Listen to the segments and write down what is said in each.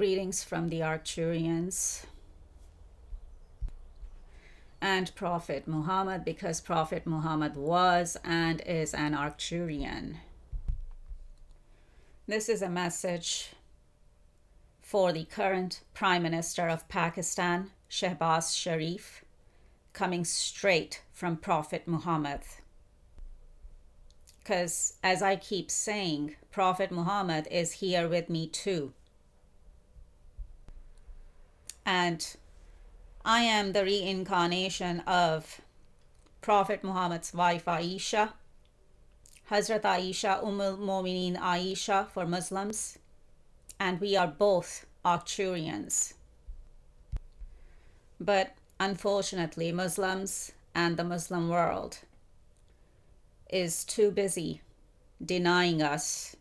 Greetings from the Arcturians and Prophet Muhammad, because Prophet Muhammad was and is an Arcturian. This is a message for the current Prime Minister of Pakistan, Shehbaz Sharif, coming straight from Prophet Muhammad. Because, as I keep saying, Prophet Muhammad is here with me too. And I am the reincarnation of Prophet Muhammad's wife Aisha, Hazrat Aisha, Al-Mu'mineen Aisha for Muslims, and we are both Arcturians. But unfortunately, Muslims and the Muslim world is too busy denying us.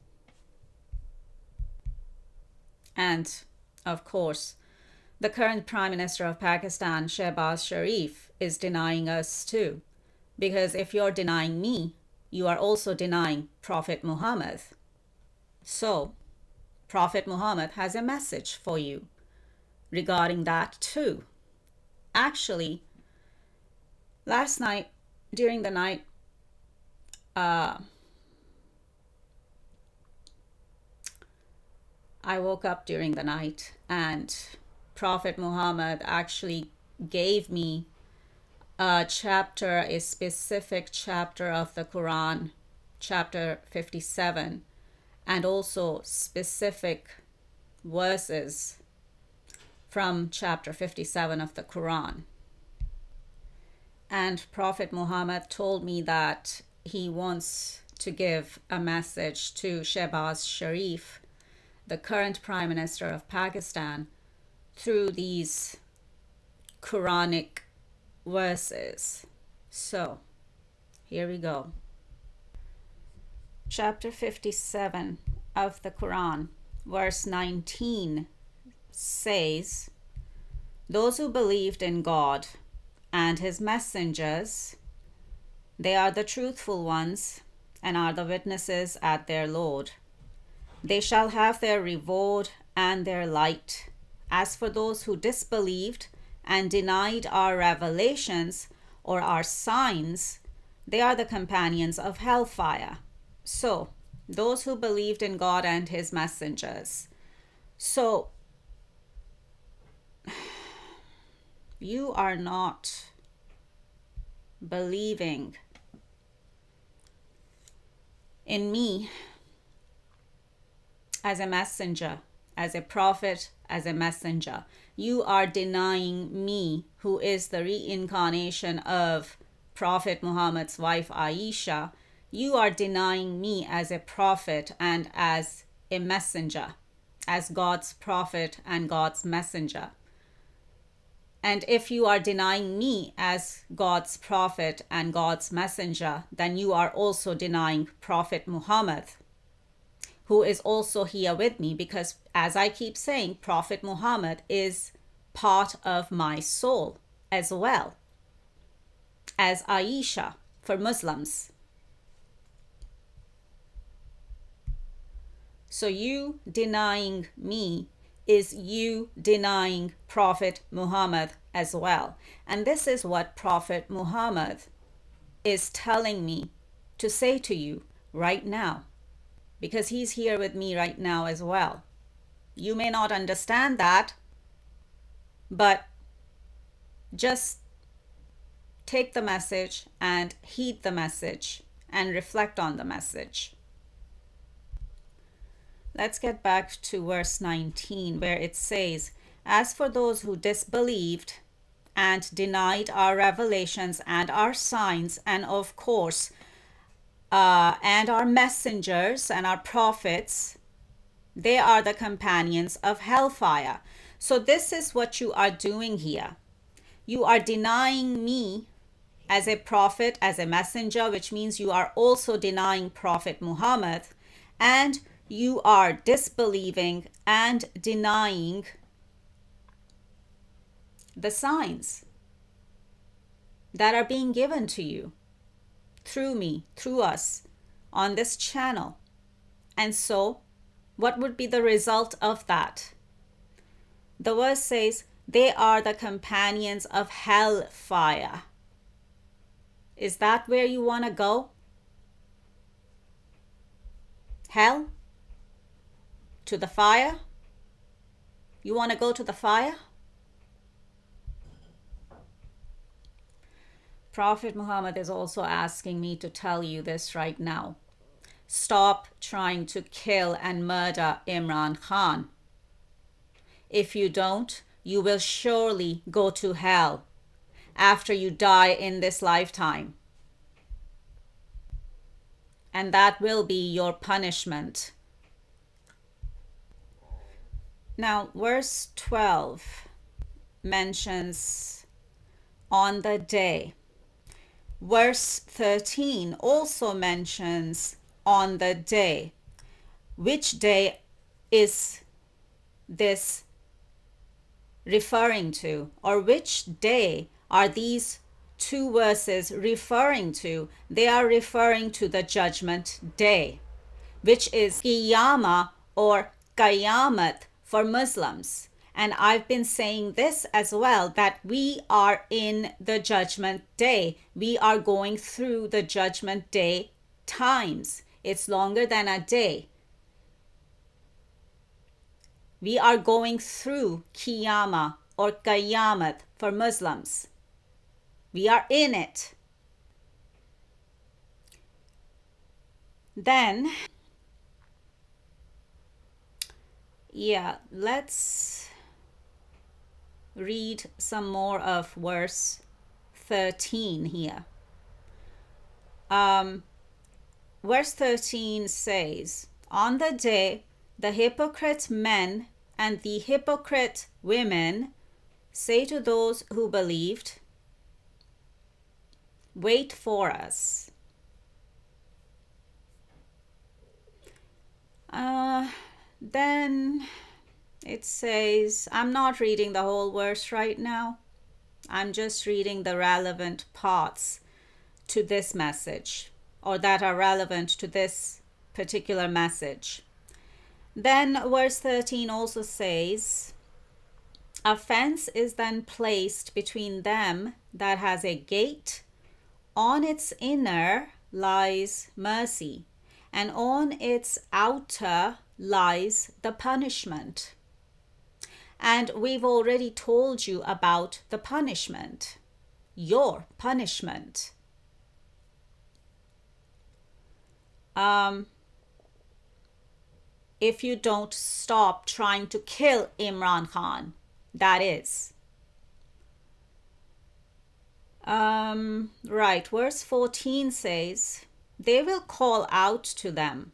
And, of course, the current Prime Minister of Pakistan, Shehbaz Sharif, is denying us too. Because if you're denying me, you are also denying Prophet Muhammad. So, Prophet Muhammad has a message for you regarding that too. Actually, last night, during the night, I woke up during the night and Prophet Muhammad actually gave me a specific chapter of the Quran, chapter 57, and also specific verses from chapter 57 of the Quran. And Prophet Muhammad told me that he wants to give a message to Shehbaz Sharif, the current Prime Minister of Pakistan, through these Quranic verses. So, here we go. Chapter 57 of the Quran, verse 19 says, "Those who believed in God and His messengers, they are the truthful ones and are the witnesses at their Lord. They shall have their reward and their light. As for those who disbelieved and denied our revelations or our signs, they are the companions of hellfire." So, those who believed in God and His messengers. So, you are not believing in me as a messenger, as a prophet, as a messenger. You are denying me, who is the reincarnation of Prophet Muhammad's wife Aisha. You are denying me as a prophet and as a messenger, as God's prophet and God's messenger. And if you are denying me as God's prophet and God's messenger, then you are also denying Prophet Muhammad, who is also here with me, because, as I keep saying, Prophet Muhammad is part of my soul as well as Aisha for Muslims. So you denying me is you denying Prophet Muhammad as well. And this is what Prophet Muhammad is telling me to say to you right now, because he's here with me right now as well. You may not understand that, but just take the message and heed the message and reflect on the message. Let's get back to verse 19, where it says, "As for those who disbelieved and denied our revelations and our signs, and of course, and our messengers and our prophets, they are the companions of hellfire." So this is what you are doing here. You are denying me as a prophet, as a messenger, which means you are also denying Prophet Muhammad, and you are disbelieving and denying the signs that are being given to you through me, through us on this channel. And so, what would be the result of that? The verse says, they are the companions of hellfire. Is that where you want to go? Hell? To the fire? You want to go to the fire? Prophet Muhammad is also asking me to tell you this right now. Stop trying to kill and murder Imran Khan. If you don't, you will surely go to hell after you die in this lifetime. And that will be your punishment. Now, verse 12 mentions on the day. Verse 13 also mentions on the day. Which day is this referring to? Or which day are these two verses referring to? They are referring to the judgment day, which is Qiyamah or Qayamat for Muslims. And I've been saying this as well, that we are in the judgment day. We are going through the judgment day times. It's longer than a day. We are going through Qiyamah or Qayamat for Muslims. We are in it. Then, let's read some more of verse 13 here. Verse 13 says, on the day the hypocrite men and the hypocrite women say to those who believed, wait for us. Then it says, I'm not reading the whole verse right now. I'm just reading the relevant parts to this message, or that are relevant to this particular message. Then verse 13 also says, a fence is then placed between them that has a gate. On its inner lies mercy, and on its outer lies the punishment. And we've already told you about the punishment, your punishment. If you don't stop trying to kill Imran Khan, that is. Right, verse 14 says, they will call out to them,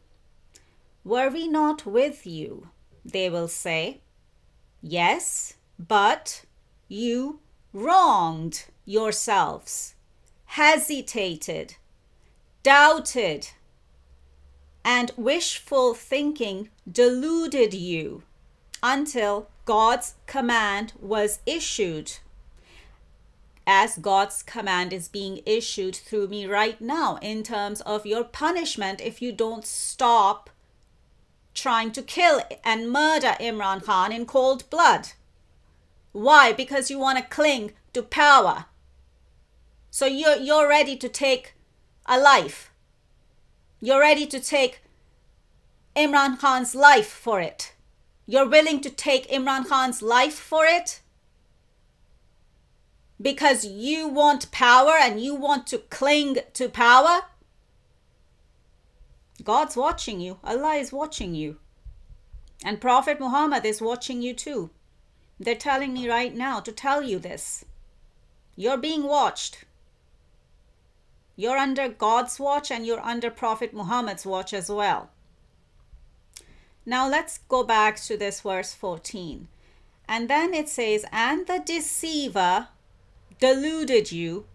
were we not with you? They will say, yes, but you wronged yourselves, hesitated, doubted, and wishful thinking deluded you until God's command was issued. As God's command is being issued through me right now in terms of your punishment if you don't stop trying to kill and murder Imran Khan in cold blood. Why? Because you want to cling to power. So you're ready to take a life. You're ready to take Imran Khan's life for it. You're willing to take Imran Khan's life for it because you want power and you want to cling to power. God's watching you. Allah is watching you. And Prophet Muhammad is watching you too. They're telling me right now to tell you this. You're being watched. You're under God's watch and you're under Prophet Muhammad's watch as well. Now let's go back to this verse 14. And then it says, and the deceiver deluded you.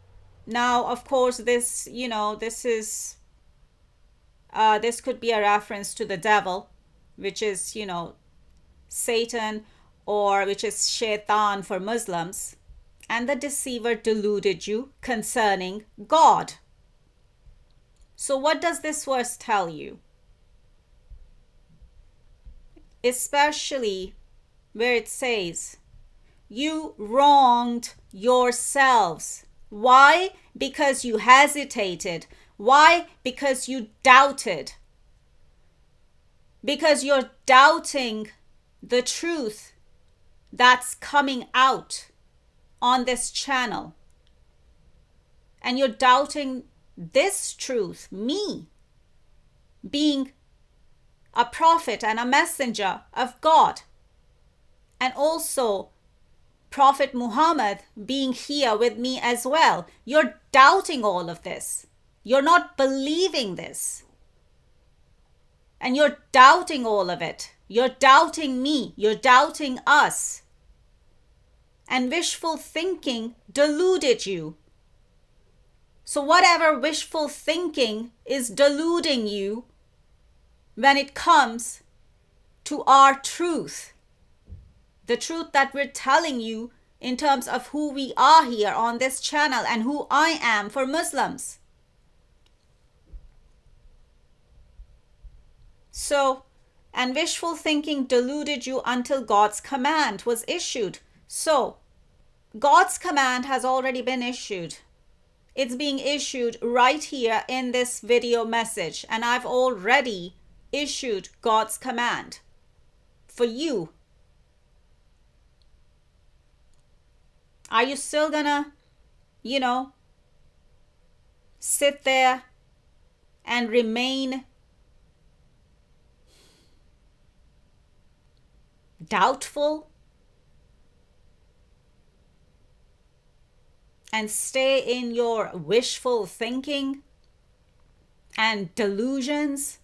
Now, of course, this could be a reference to the devil, which is, Satan, or which is shaitan for Muslims. And the deceiver deluded you concerning God. So what does this verse tell you? Especially where it says you wronged yourselves. Why? Because you hesitated. Why? Because you doubted. Because you're doubting the truth that's coming out on this channel. And you're doubting this truth, me, being a prophet and a messenger of God. And also Prophet Muhammad being here with me as well. You're doubting all of this. You're not believing this. And you're doubting all of it. You're doubting me. You're doubting us. And wishful thinking deluded you. So whatever wishful thinking is deluding you when it comes to our truth, the truth that we're telling you in terms of who we are here on this channel and who I am for Muslims. So, and wishful thinking deluded you until God's command was issued. So, God's command has already been issued. It's being issued right here in this video message. And I've already issued God's command for you. Are you still gonna, sit there and remain doubtful and stay in your wishful thinking and delusions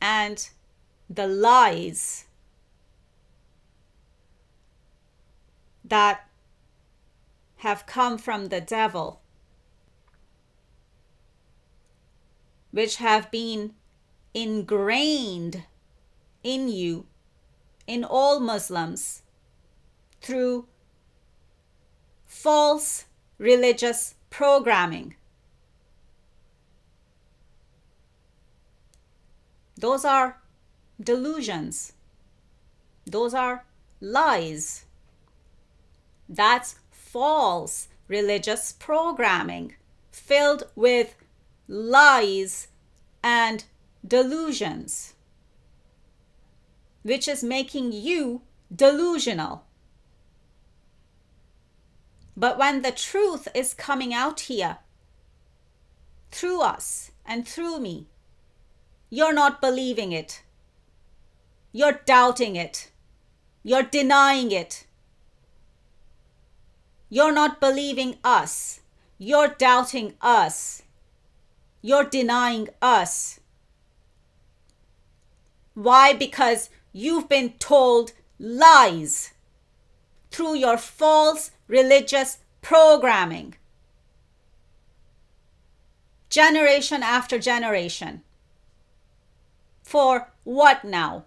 and the lies that have come from the devil, which have been ingrained in you, in all Muslims, through false religious programming. Those are delusions. Those are lies. That's false religious programming filled with lies and delusions, which is making you delusional. But when the truth is coming out here through us and through me, you're not believing it. You're doubting it. You're denying it. You're not believing us. You're doubting us. You're denying us. Why? Because you've been told lies through your false religious programming. Generation after generation. For what now?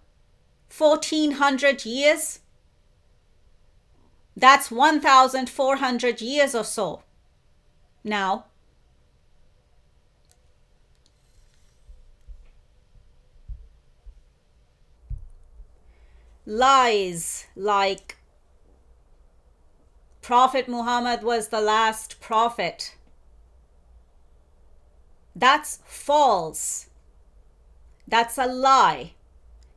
1400 years? That's 1400 years or so. Now, lies like Prophet Muhammad was the last prophet. That's false. That's a lie.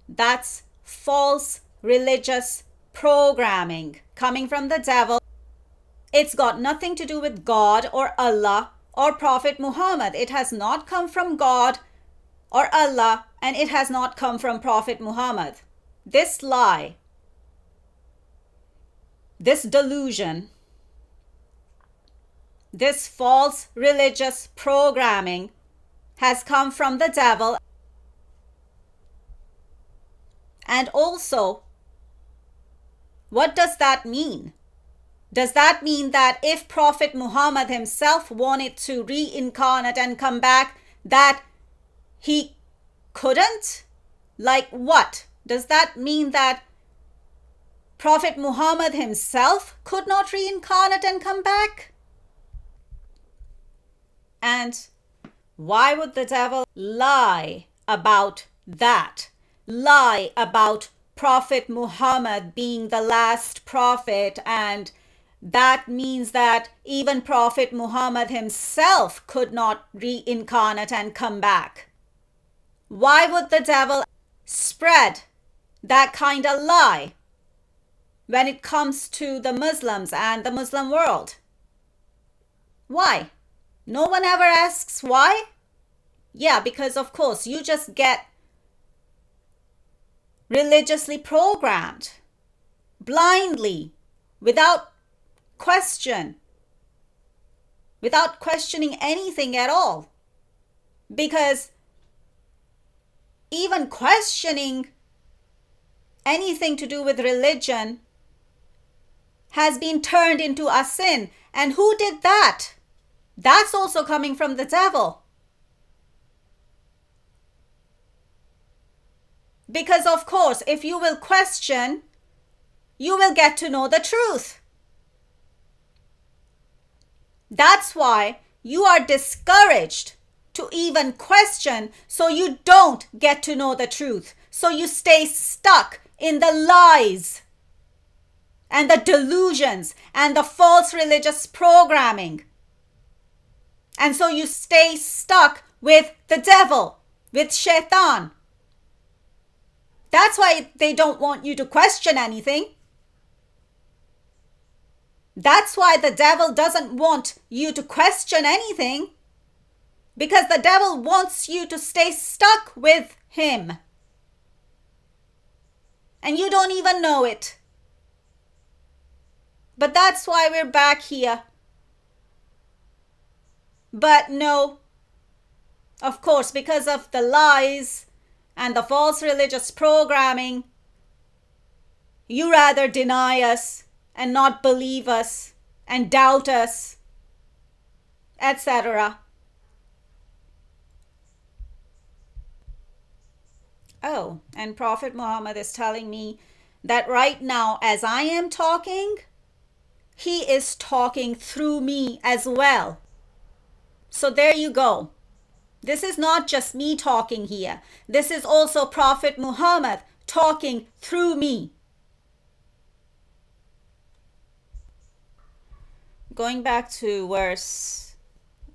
That's false religious programming coming from the devil. It's got nothing to do with God or Allah or Prophet Muhammad. It has not come from God or Allah, and it has not come from Prophet Muhammad. This lie, this delusion, this false religious programming has come from the devil. And also, what does that mean? Does that mean that if Prophet Muhammad himself wanted to reincarnate and come back, that he couldn't? Like what? Does that mean that Prophet Muhammad himself could not reincarnate and come back? And why would the devil lie about that? Lie about Prophet Muhammad being the last prophet, and that means that even Prophet Muhammad himself could not reincarnate and come back. Why would the devil spread that kind of lie when it comes to the Muslims and the Muslim world? Why? No one ever asks why? Yeah, because of course you just get religiously programmed blindly without questioning anything at all. Because even questioning anything to do with religion has been turned into a sin. And who did that? That's also coming from the devil. Because of course, if you will question, you will get to know the truth. That's why you are discouraged to even question, so you don't get to know the truth. So you stay stuck in the lies and the delusions and the false religious programming. And so you stay stuck with the devil, with shaitan. That's why they don't want you to question anything. That's why the devil doesn't want you to question anything. Because the devil wants you to stay stuck with him. And you don't even know it. But that's why we're back here. But no, of course, because of the lies and the false religious programming, you rather deny us and not believe us and doubt us, etc. Oh, and Prophet Muhammad is telling me that right now, as I am talking, he is talking through me as well. So there you go. This is not just me talking here. This is also Prophet Muhammad talking through me. Going back to verse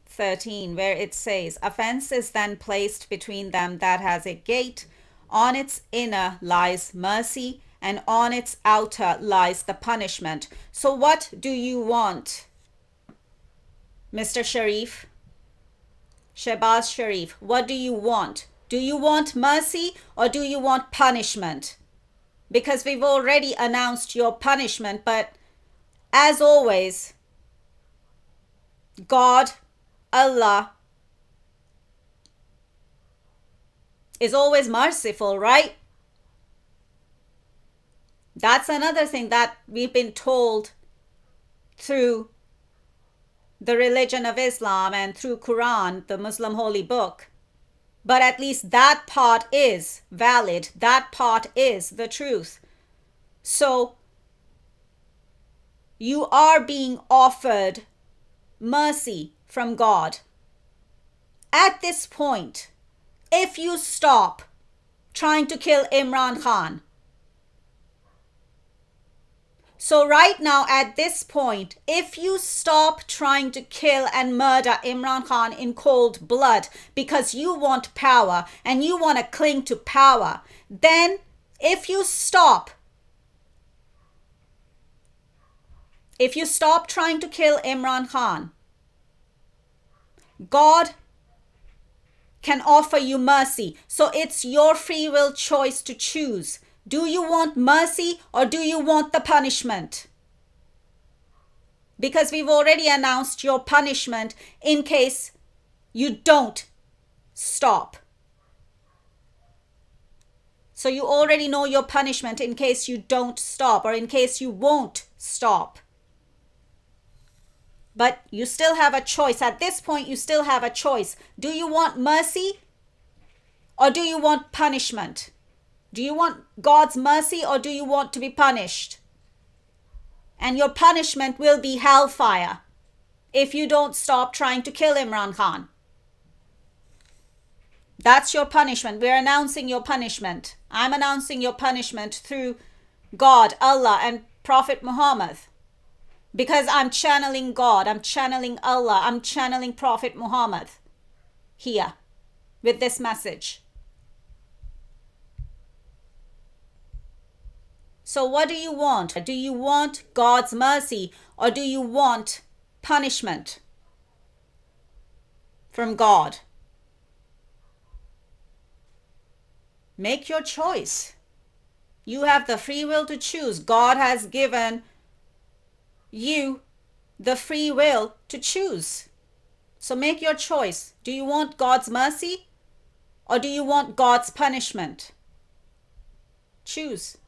13, where it says, "A fence is then placed between them that has a gate. On its inner lies mercy, and on its outer lies the punishment." So what do you want, Mr. Sharif? Shehbaz Sharif, what do you want? Do you want mercy or do you want punishment? Because we've already announced your punishment, but as always, God, Allah, is always merciful, right? That's another thing that we've been told through the religion of Islam and through Quran, the Muslim holy book. But at least that part is valid. That part is the truth. So you are being offered mercy from God. At this point, if you stop trying to kill Imran Khan. So right now at this point, if you stop trying to kill and murder Imran Khan in cold blood because you want power and you want to cling to power, then if you stop trying to kill Imran Khan, God can offer you mercy. So it's your free will choice to choose. Do you want mercy or do you want the punishment? Because we've already announced your punishment in case you don't stop. So you already know your punishment in case you don't stop or in case you won't stop. But you still have a choice. At this point, you still have a choice. Do you want mercy or do you want punishment? Do you want God's mercy or do you want to be punished? And your punishment will be hellfire if you don't stop trying to kill Imran Khan. That's your punishment. We're announcing your punishment. I'm announcing your punishment through God, Allah, and Prophet Muhammad. Because I'm channeling God, I'm channeling Allah, I'm channeling Prophet Muhammad here with this message. So what do you want? Do you want God's mercy or do you want punishment from God? Make your choice. You have the free will to choose. God has given you the free will to choose. So make your choice. Do you want God's mercy or do you want God's punishment? Choose.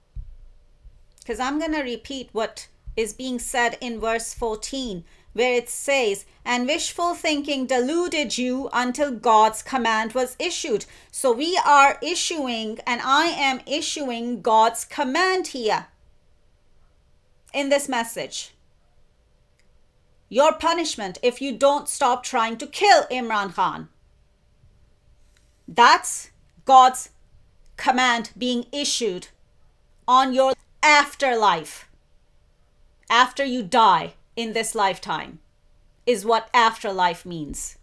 Because I'm going to repeat what is being said in verse 14, where it says, and wishful thinking deluded you until God's command was issued. So we are issuing, and I am issuing God's command here in this message. Your punishment if you don't stop trying to kill Imran Khan. That's God's command being issued on your afterlife. After you die in this lifetime is what afterlife means.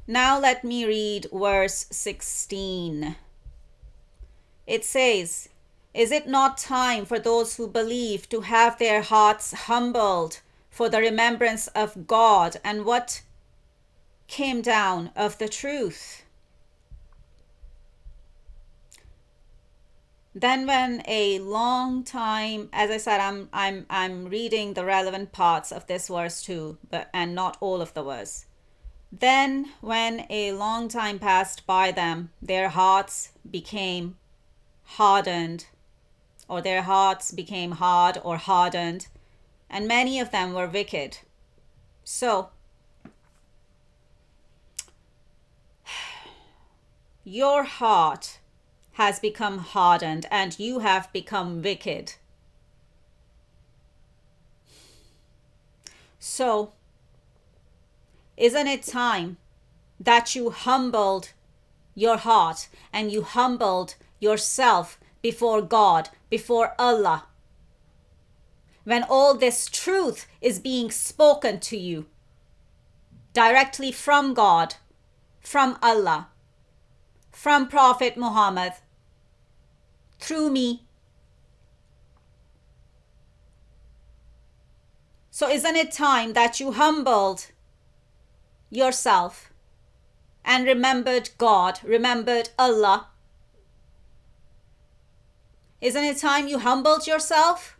Now let me read verse 16. It says, is it not time for those who believe to have their hearts humbled for the remembrance of God and what came down of the truth? Then when a long time, as I said, I'm reading the relevant parts of this verse too, and not all of the verse. Then when a long time passed by them, their hearts became hardened, or their hearts became hard or hardened, and many of them were wicked. So your heart has become hardened and you have become wicked. So, isn't it time that you humbled your heart and you humbled yourself before God, before Allah? When all this truth is being spoken to you directly from God, from Allah, from Prophet Muhammad, through me. So isn't it time that you humbled yourself and remembered God, remembered Allah? Isn't it time you humbled yourself?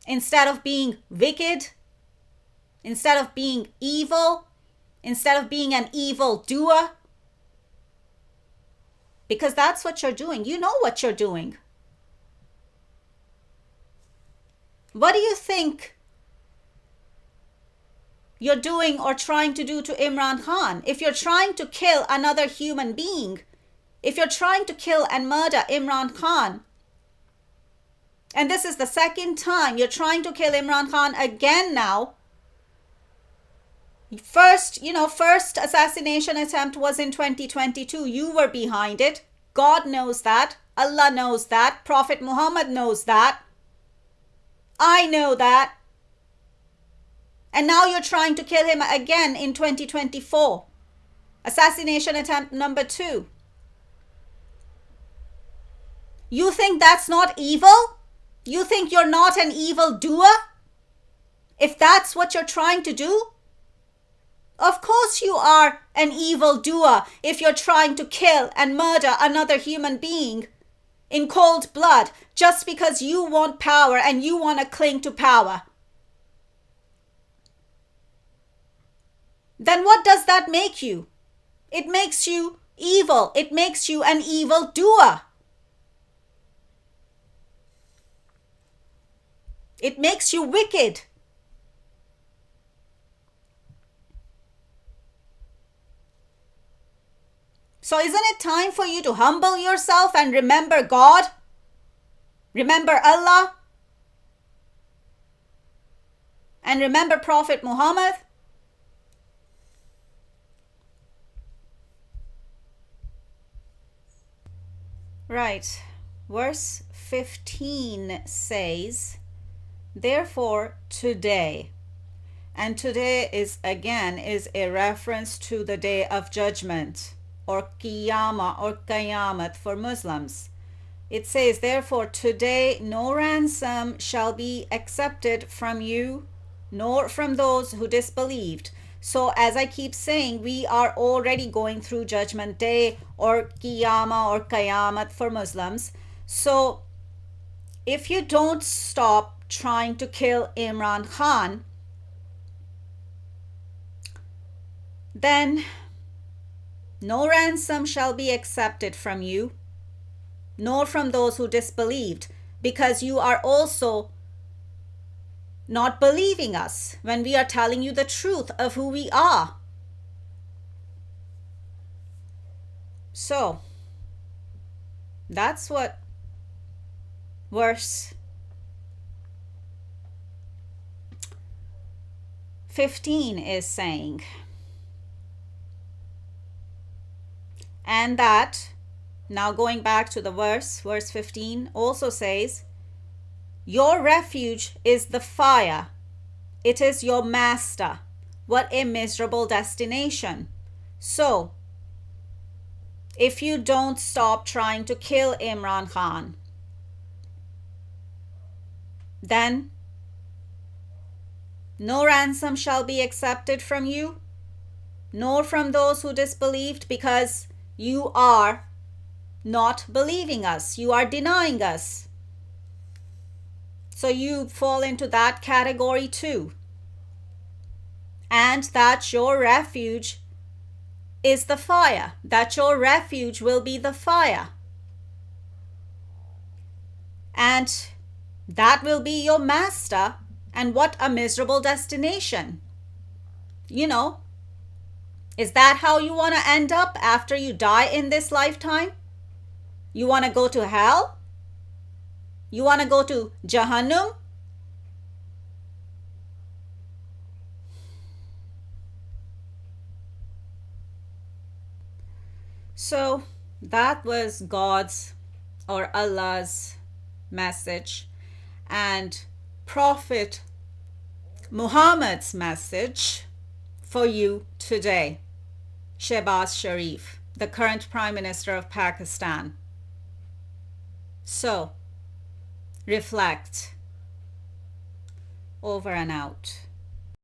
Instead of being wicked, instead of being evil, instead of being an evil doer, because that's what you're doing. You know what you're doing. What do you think you're doing or trying to do to Imran Khan? If you're trying to kill another human being, if you're trying to kill and murder Imran Khan, and this is the second time you're trying to kill Imran Khan again now. First assassination attempt was in 2022. You were behind it. God knows that. Allah knows that. Prophet Muhammad knows that. I know that. And now you're trying to kill him again in 2024. Assassination attempt number 2. You think that's not evil? You think you're not an evil doer? If that's what you're trying to do? Of course you are an evil doer if you're trying to kill and murder another human being in cold blood just because you want power and you want to cling to power. Then what does that make you? It makes you evil. It makes you an evil doer. It makes you wicked. So isn't it time for you to humble yourself and remember God? Remember Allah? And remember Prophet Muhammad? Right. Verse 15 says, therefore today, and today is again is a reference to the day of judgment, or qiyamah or qayamat for Muslims. It says, therefore today no ransom shall be accepted from you nor from those who disbelieved. So as I keep saying, we are already going through judgment day or qiyamah or qayamat for Muslims. So if you don't stop trying to kill Imran Khan, then no ransom shall be accepted from you, nor from those who disbelieved, because you are also not believing us when we are telling you the truth of who we are. So, that's what verse 15 is saying. And that, now going back to the verse 15 also says, your refuge is the fire. It is your master. What a miserable destination. So, if you don't stop trying to kill Imran Khan, then no ransom shall be accepted from you, nor from those who disbelieved, because you are not believing us. You are denying us. So you fall into that category too. And that your refuge is the fire. That your refuge will be the fire. And that will be your master. And what a miserable destination. You know, is that how you want to end up after you die in this lifetime? You want to go to hell? You want to go to Jahannam? So that was God's or Allah's message, and Prophet Muhammad's message for you today. Shehbaz Sharif, the current Prime Minister of Pakistan. So, reflect. Over and out.